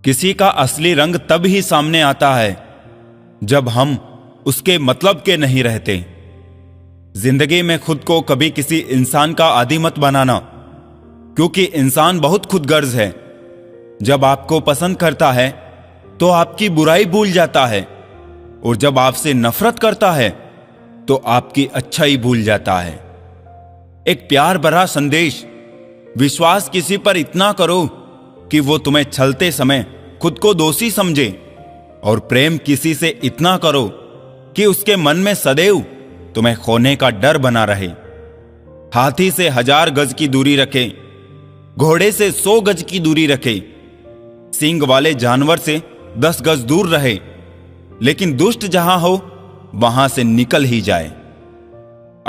किसी का असली रंग तब ही सामने आता है जब हम उसके मतलब के नहीं रहते। जिंदगी में खुद को कभी किसी इंसान का आदी मत बनाना, क्योंकि इंसान बहुत खुदगर्ज है। जब आपको पसंद करता है तो आपकी बुराई भूल जाता है, और जब आपसे नफरत करता है तो आपकी अच्छाई भूल जाता है। एक प्यार भरा संदेश: विश्वास किसी पर इतना करो कि वो तुम्हें छलते समय खुद को दोषी समझे, और प्रेम किसी से इतना करो कि उसके मन में सदैव तुम्हें खोने का डर बना रहे। हाथी से 1000 गज की दूरी रखे, घोड़े से 100 गज की दूरी रखे, सींग वाले जानवर से 10 गज दूर रहे, लेकिन दुष्ट जहां हो वहां से निकल ही जाए।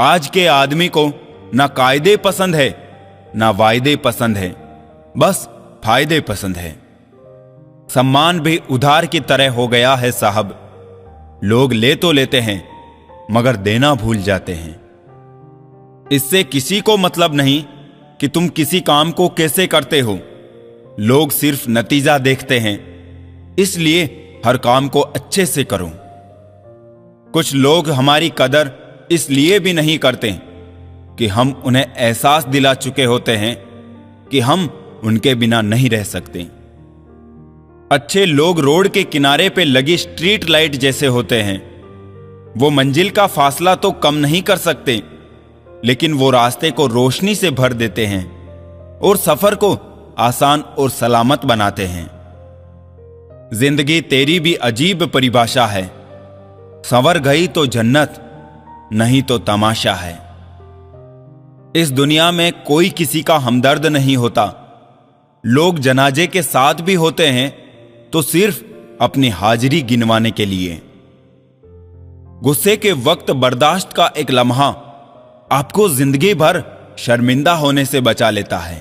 आज के आदमी को ना कायदे पसंद है ना वायदे पसंद है, बस फायदे पसंद है। सम्मान भी उधार की तरह हो गया है साहब। लोग ले तो लेते हैं मगर देना भूल जाते हैं। इससे किसी को मतलब नहीं कि तुम किसी काम को कैसे करते हो। लोग सिर्फ नतीजा देखते हैं, इसलिए हर काम को अच्छे से करो। कुछ लोग हमारी कदर इसलिए भी नहीं करते कि हम उन्हें एहसास दिला चुके होते हैं कि हम उनके बिना नहीं रह सकते। अच्छे लोग रोड के किनारे पे लगी स्ट्रीट लाइट जैसे होते हैं। वो मंजिल का फासला तो कम नहीं कर सकते, लेकिन वो रास्ते को रोशनी से भर देते हैं और सफर को आसान और सलामत बनाते हैं। जिंदगी तेरी भी अजीब परिभाषा है। संवर गई तो जन्नत, नहीं तो तमाशा है। इस दुनिया में कोई किसी का हमदर्द नहीं होता। लोग जनाजे के साथ भी होते हैं तो सिर्फ अपनी हाजिरी गिनवाने के लिए। गुस्से के वक्त बर्दाश्त का एक लम्हा आपको जिंदगी भर शर्मिंदा होने से बचा लेता है।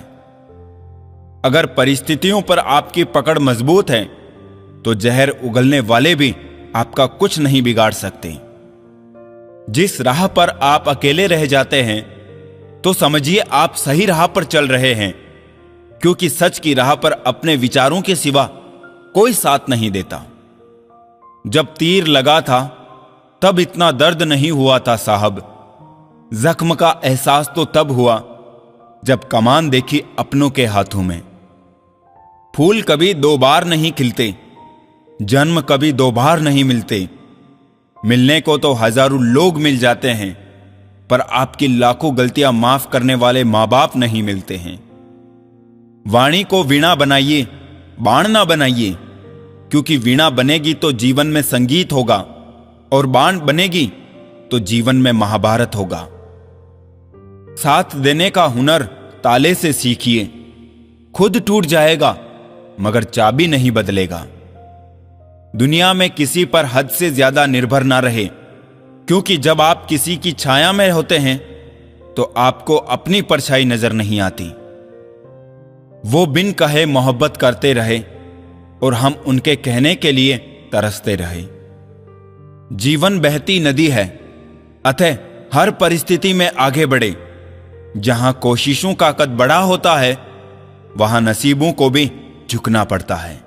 अगर परिस्थितियों पर आपकी पकड़ मजबूत है तो जहर उगलने वाले भी आपका कुछ नहीं बिगाड़ सकते। जिस राह पर आप अकेले रह जाते हैं तो समझिए आप सही राह पर चल रहे हैं, क्योंकि सच की राह पर अपने विचारों के सिवा कोई साथ नहीं देता। जब तीर लगा था तब इतना दर्द नहीं हुआ था साहब। जख्म का एहसास तो तब हुआ जब कमान देखी अपनों के हाथों में। फूल कभी 2 बार नहीं खिलते, जन्म कभी 2 बार नहीं मिलते। मिलने को तो हजारों लोग मिल जाते हैं, पर आपकी लाखों गलतियां माफ करने वाले मां बाप नहीं मिलते हैं। वाणी को वीणा बनाइए, बाण ना बनाइए, क्योंकि वीणा बनेगी तो जीवन में संगीत होगा, और बाण बनेगी तो जीवन में महाभारत होगा। साथ देने का हुनर ताले से सीखिए। खुद टूट जाएगा मगर चाबी नहीं बदलेगा। दुनिया में किसी पर हद से ज्यादा निर्भर ना रहे, क्योंकि जब आप किसी की छाया में होते हैं तो आपको अपनी परछाई नजर नहीं आती। वो बिन कहे मोहब्बत करते रहे और हम उनके कहने के लिए तरसते रहे। जीवन बहती नदी है, अतः हर परिस्थिति में आगे बढ़े। जहां कोशिशों का कद बड़ा होता है वहां नसीबों को भी झुकना पड़ता है।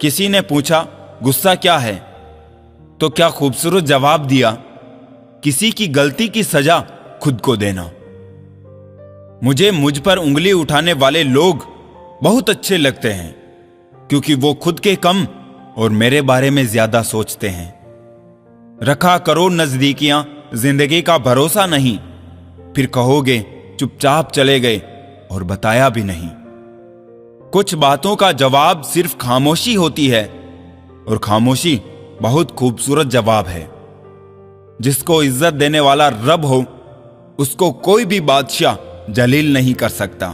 किसी ने पूछा गुस्सा क्या है, तो क्या खूबसूरत जवाब दिया, किसी की गलती की सजा खुद को देना। मुझे मुझ पर उंगली उठाने वाले लोग बहुत अच्छे लगते हैं, क्योंकि वो खुद के कम और मेरे बारे में ज्यादा सोचते हैं। रखा करो नजदीकियां, जिंदगी का भरोसा नहीं, फिर कहोगे चुपचाप चले गए और बताया भी नहीं। कुछ बातों का जवाब सिर्फ खामोशी होती है, और खामोशी बहुत खूबसूरत जवाब है। जिसको इज्जत देने वाला रब हो उसको कोई भी बादशाह जलील नहीं कर सकता।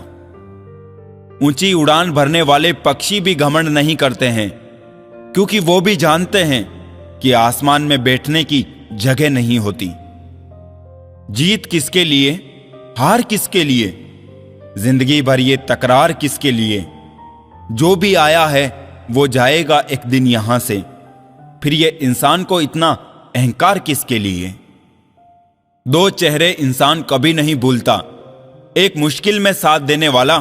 ऊंची उड़ान भरने वाले पक्षी भी घमंड नहीं करते हैं, क्योंकि वो भी जानते हैं कि आसमान में बैठने की जगह नहीं होती। जीत किसके लिए, हार किसके लिए, जिंदगी भर ये तकरार किसके लिए। जो भी आया है वो जाएगा एक दिन यहां से, फिर ये इंसान को इतना अहंकार किसके लिए। 2 चेहरे इंसान कभी नहीं भूलता, एक मुश्किल में साथ देने वाला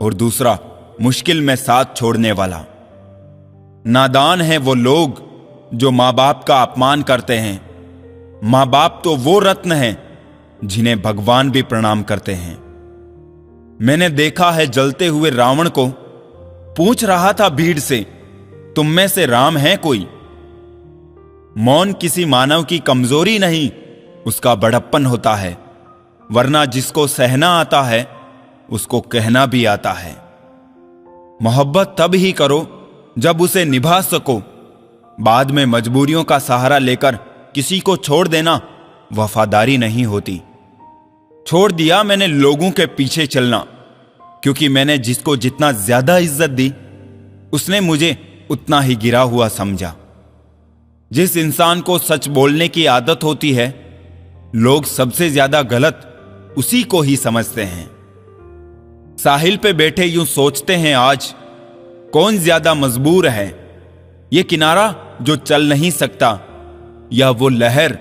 और दूसरा मुश्किल में साथ छोड़ने वाला। नादान हैं वो लोग जो माँ बाप का अपमान करते हैं। माँ बाप तो वो रत्न हैं जिन्हें भगवान भी प्रणाम करते हैं। मैंने देखा है जलते हुए रावण को, पूछ रहा था भीड़ से, तुम में से राम है कोई? मौन किसी मानव की कमजोरी नहीं, उसका बड़प्पन होता है, वरना जिसको सहना आता है उसको कहना भी आता है। मोहब्बत तब ही करो जब उसे निभा सको। बाद में मजबूरियों का सहारा लेकर किसी को छोड़ देना वफादारी नहीं होती। छोड़ दिया मैंने लोगों के पीछे चलना, क्योंकि मैंने जिसको जितना ज्यादा इज्जत दी उसने मुझे उतना ही गिरा हुआ समझा। जिस इंसान को सच बोलने की आदत होती है, लोग सबसे ज्यादा गलत उसी को ही समझते हैं। साहिल पे बैठे यूं सोचते हैं आज, कौन ज्यादा मजबूर है, ये किनारा जो चल नहीं सकता या वो लहर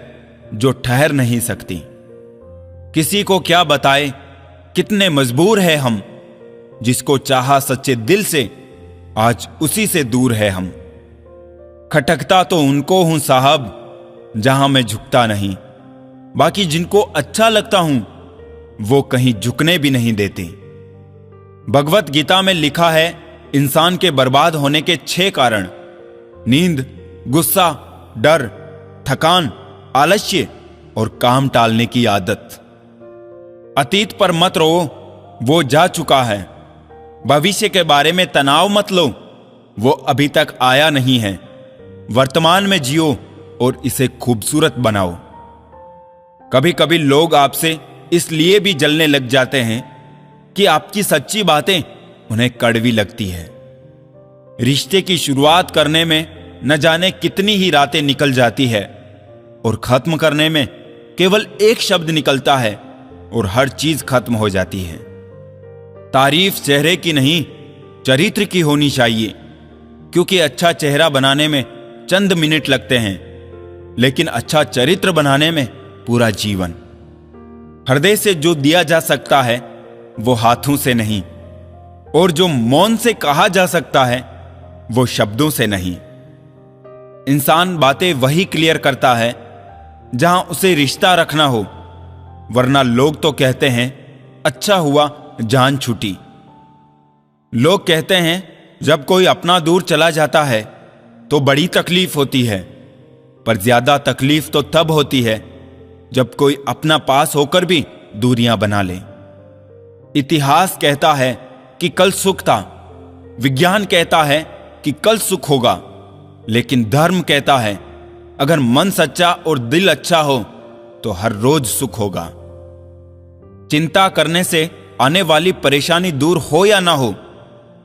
जो ठहर नहीं सकती। किसी को क्या बताए कितने मजबूर है हम, जिसको चाहा सच्चे दिल से आज उसी से दूर है हम। खटकता तो उनको हूं साहब जहां मैं झुकता नहीं, बाकी जिनको अच्छा लगता हूं वो कहीं झुकने भी नहीं देते। भगवत गीता में लिखा है, इंसान के बर्बाद होने के 6 कारण: नींद, गुस्सा, डर, थकान, आलस्य और काम टालने की आदत। अतीत पर मत रो, वो जा चुका है। भविष्य के बारे में तनाव मत लो, वो अभी तक आया नहीं है। वर्तमान में जियो और इसे खूबसूरत बनाओ। कभी कभी लोग आपसे इसलिए भी जलने लग जाते हैं कि आपकी सच्ची बातें उन्हें कड़वी लगती है। रिश्ते की शुरुआत करने में न जाने कितनी ही रातें निकल जाती है और खत्म करने में केवल एक शब्द निकलता है और हर चीज खत्म हो जाती है। तारीफ चेहरे की नहीं, चरित्र की होनी चाहिए, क्योंकि अच्छा चेहरा बनाने में चंद मिनट लगते हैं, लेकिन अच्छा चरित्र बनाने में पूरा जीवन। हृदय से जो दिया जा सकता है वो हाथों से नहीं, और जो मौन से कहा जा सकता है वो शब्दों से नहीं। इंसान बातें वही क्लियर करता है जहां उसे रिश्ता रखना हो, वरना लोग तो कहते हैं अच्छा हुआ जान छूटी। लोग कहते हैं जब कोई अपना दूर चला जाता है तो बड़ी तकलीफ होती है, पर ज्यादा तकलीफ तो तब होती है जब कोई अपना पास होकर भी दूरियां बना ले। इतिहास कहता है कि कल सुख था, विज्ञान कहता है कि कल सुख होगा, लेकिन धर्म कहता है अगर मन सच्चा और दिल अच्छा हो तो हर रोज सुख होगा। चिंता करने से आने वाली परेशानी दूर हो या ना हो,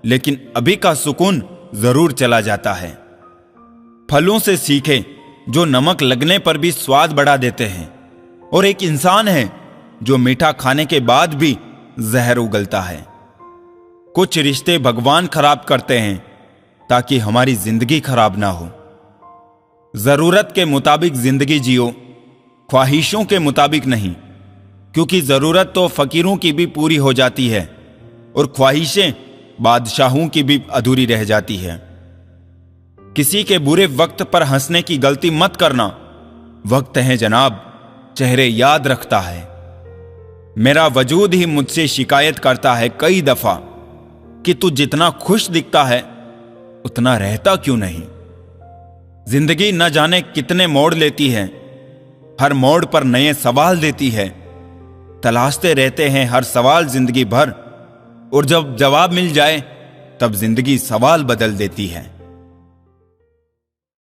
लेकिन अभी का सुकून जरूर चला जाता है। फलों से सीखे जो नमक लगने पर भी स्वाद बढ़ा देते हैं, और एक इंसान है जो मीठा खाने के बाद भी जहर उगलता है। कुछ रिश्ते भगवान खराब करते हैं ताकि हमारी जिंदगी खराब ना हो। जरूरत के मुताबिक जिंदगी जियो, ख्वाहिशों के मुताबिक नहीं, क्योंकि जरूरत तो फकीरों की भी पूरी हो जाती है और ख्वाहिशें बादशाहों की भी अधूरी रह जाती है। किसी के बुरे वक्त पर हंसने की गलती मत करना। वक्त है जनाब, चेहरे याद रखता है। मेरा वजूद ही मुझसे शिकायत करता है कई दफा कि तू जितना खुश दिखता है उतना रहता क्यों नहीं। जिंदगी न जाने कितने मोड़ लेती है, हर मोड़ पर नए सवाल देती है। तलाशते रहते हैं हर सवाल जिंदगी भर, और जब जवाब मिल जाए तब जिंदगी सवाल बदल देती है।